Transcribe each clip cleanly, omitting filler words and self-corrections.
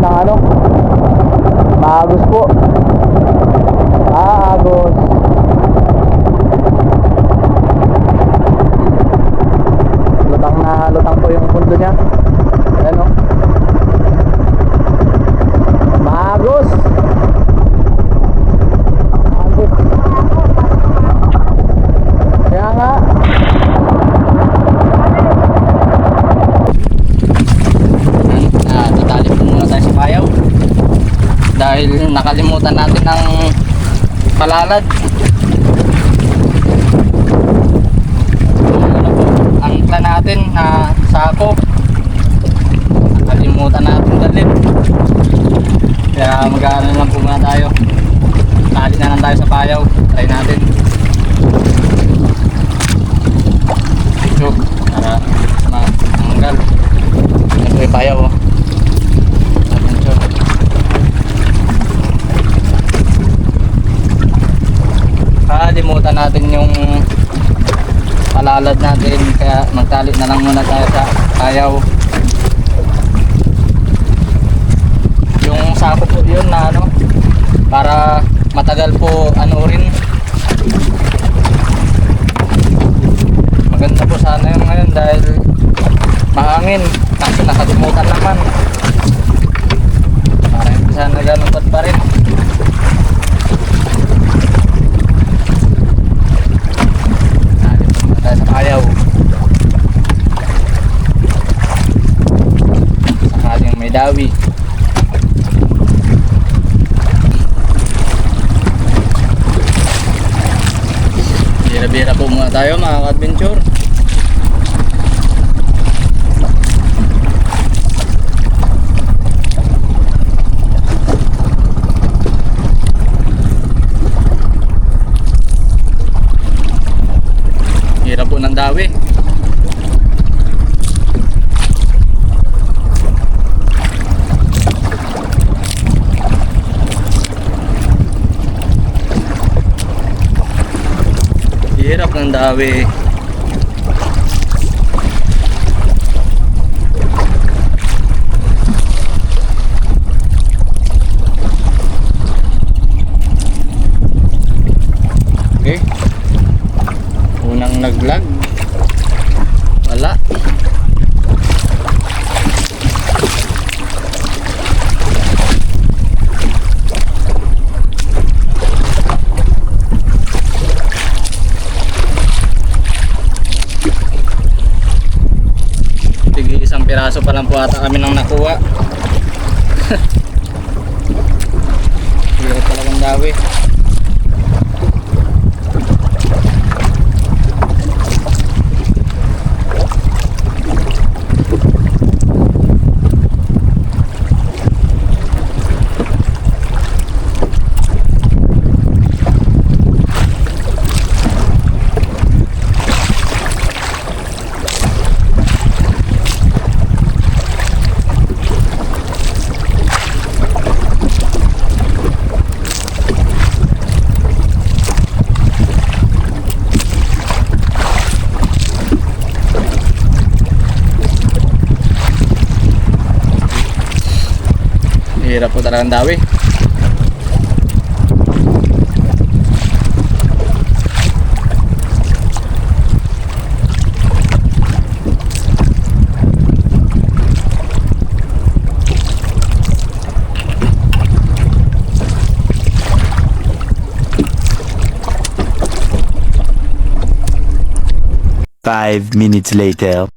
ng ano, Maagos po. Agos. Lutang na lutang po yung pundo niya. Ayan o. Maagos. Agos. Kaya nga. Tatali po muna tayo sa payaw dahil nakalimutan natin ang palalad. Ang plan natin na sako, nakalimutan natin dalhin, kaya mag-ano lang po muna tayo. Tali na lang tayo sa payaw. Try natin so, para matanggal. Yan po yung payaw oh. Kalimutan natin yung palalad natin, kaya magtali na lang muna tayo sa payaw. Yung sako po yun na ano, para matagal po ano rin. Maganda po sana yung ngayon dahil mahangin, kasi nakalimutan naman. Para hindi sana ganun pa rin. Ayaw sakaling may dawi. Bira-bira po muna tayo mga ka-adventure. Hirap po ng dawi. Hirap ng dawi. Okay. Unang naglag wala. Tig isang piraso pa lang po ata kami nang nakuha. Hirap talagang dawi. Hirap po talagang dawi. Five minutes later.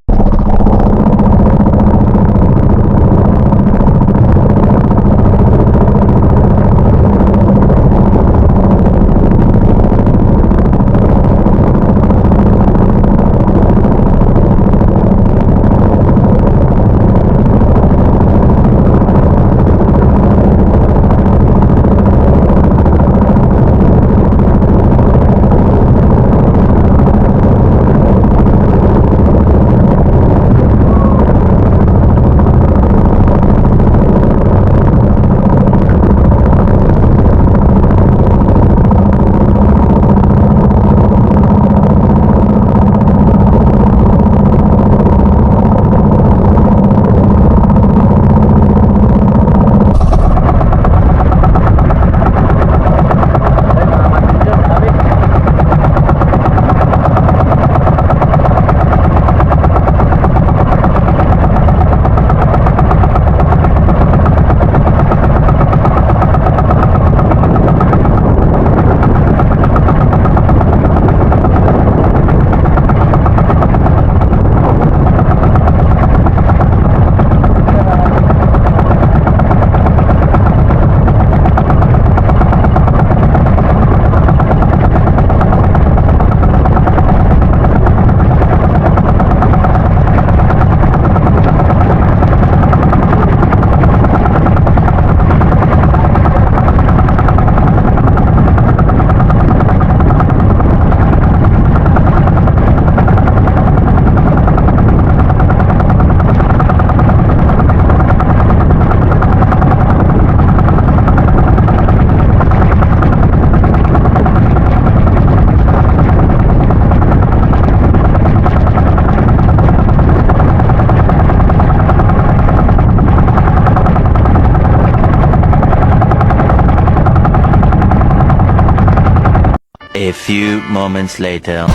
few moments later.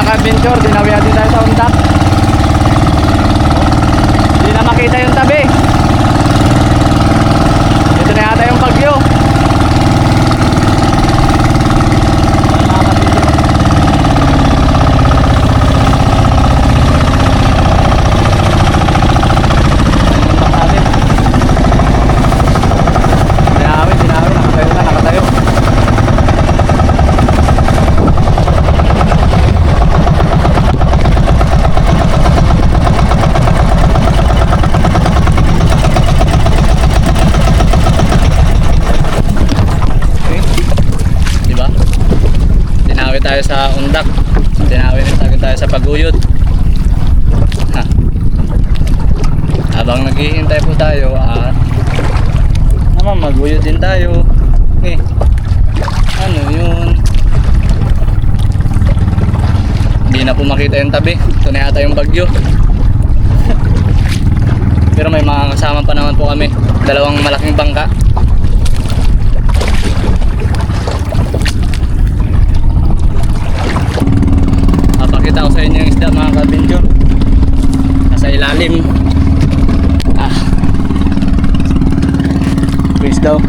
Adventure, dinawihan din tayo sa undak. Hindi na makita yung tabi. Ito na yata yung bagyo. Tayo sa undak, tinawin rin tayo sa paguyod. Habang naghihintay po tayo naman maguyod din tayo. Ano yun, hindi na po makita yung tabi. Ito na yata yung bagyo. Pero may mga kasama pa naman po kami, dalawang malaking bangka. Pakita ko sa inyo yung isda mga ka-adventure. Nasa ilalim. Please daw.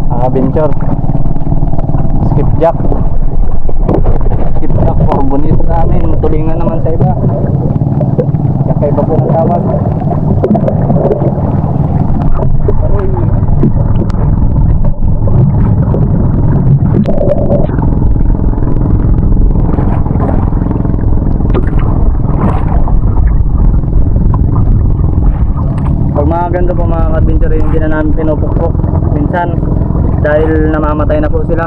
Mga adventure. Skipjack. Skipjack for bonito namin. Tulingan naman sa iba. Kakaiba po ng tawag. Maganda po mga adventure, hindi na namin pinupukpok minsan dahil namamatay na po sila.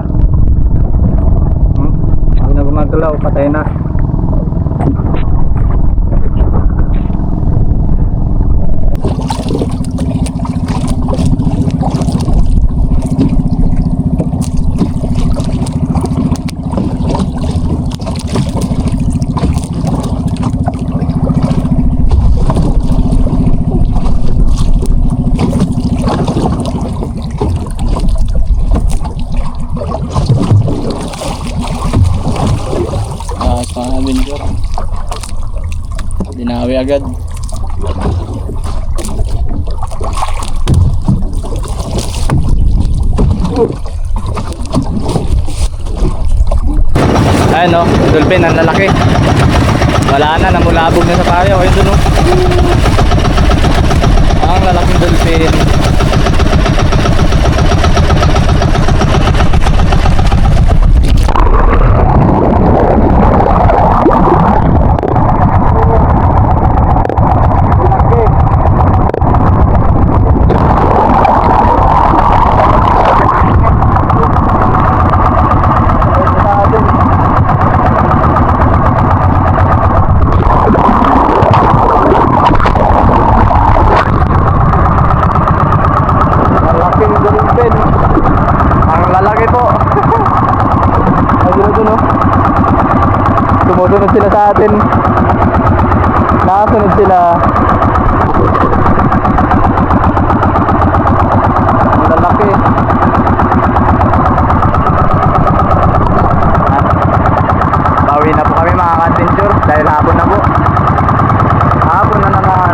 Hindi na gumagalaw, patay na. Dinawi agad. Ayan o, dolphin, ang lalaki. Wala na, namulabog na sa payo. Ayun dun o. Ang lalaking dolphin. Sumusunod sila sa atin. Nakasunod sila. Ang lalaki. Bawi na po kami mga ka-adventure dahil hapon na po. Hapon na naman.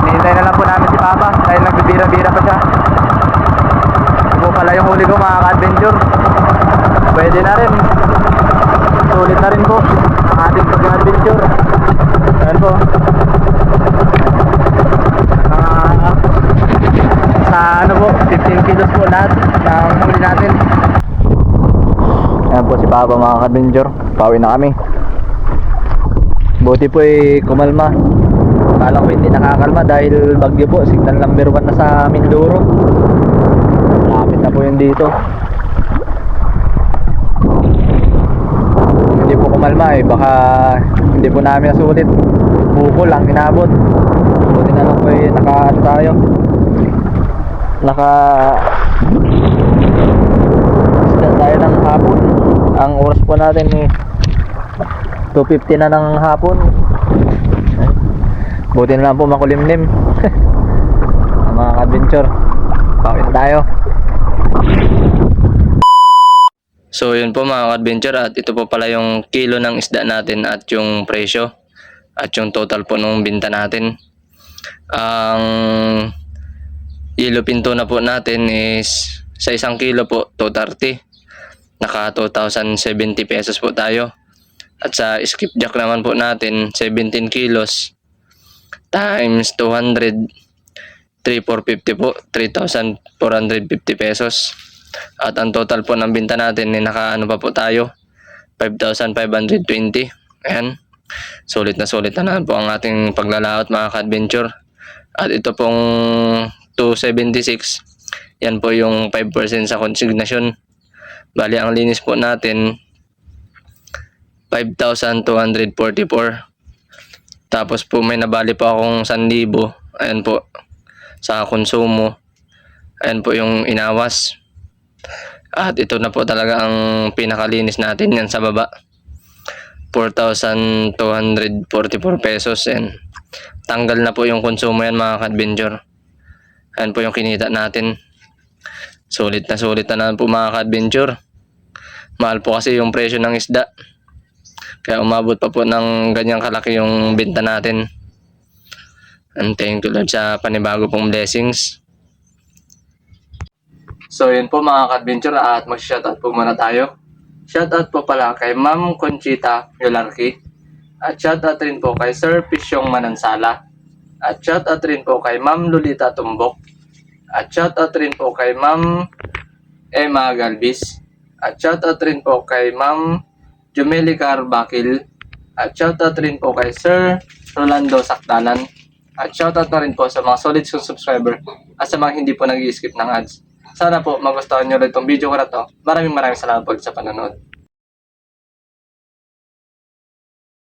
Hinihintay na lang po namin si Papa dahil nagbibira-bira pa siya. Ito po pala yung huli ko mga ka-adventure. Pwede na rin. Sulit na rin po ang ating pag-adventure. Ayan po. Sa ano po, 15 kilos po lahat ng huli natin. Ayan po si Papa mga ka-adventure. Pauwi na kami. Buti po kumalma. Kala ko hindi nakakalma dahil bagyo po. Signal number 1 na sa Mindoro. Malapit na po yun dito. Hindi po kumalma baka hindi po namin nasulit. Bukol lang inabot. Buti na lang po tayo. Isda tayo ng hapon. Ang oras po natin 2:50 na ng hapon. Buti na lang po makulimlim. Mga adventure, pauwi na tayo. So yun po mga adventure, at ito po pala yung kilo ng isda natin at yung presyo at yung total po nung binta natin. Ang yellow pinto na po natin is sa 1 kilo po 230. Naka 2,070 pesos po tayo. At sa skipjack naman po natin 17 kilos times 200, 3,450 po, 3,450 pesos. At ang total po ng binta natin nakaano pa po tayo 5,520. Ayan, sulit na po ang ating paglalaot mga ka-adventure. At ito pong 276, yan po yung 5% sa consignation. Bali ang linis po natin 5,244. Tapos po may nabali po akong 1,000. Ayan po sa konsumo. Ayan po yung inawas. At ito na po talaga ang pinakalinis natin, yan sa baba, 4,244 pesos. And tanggal na po yung konsumo yan mga ka-adventure. Ayan po yung kinita natin. Sulit na po mga ka-adventure. Mahal po kasi yung presyo ng isda, kaya umabot pa po ng ganyang kalaki yung benta natin. And thank you Lord sa panibago pong blessings. So yun po mga ka-adventure, at mag-shoutout po muna tayo. Shoutout po pala kay Ma'am Conchita Yolarki. At shoutout rin po kay Sir Pisyong Manansala. At shoutout rin po kay Ma'am Lolita Tumbok. At shoutout rin po kay Ma'am Emma Galvis. At shoutout rin po kay Ma'am Jumeli Carbakil. At shoutout rin po kay Sir Rolando Sakdalan. At shoutout na rin po sa mga solid subscriber at sa mga hindi po nag-i-skip ng ads. Sana po magustuhan nyo rin itong video ko na to. Maraming salamat po sa panonood.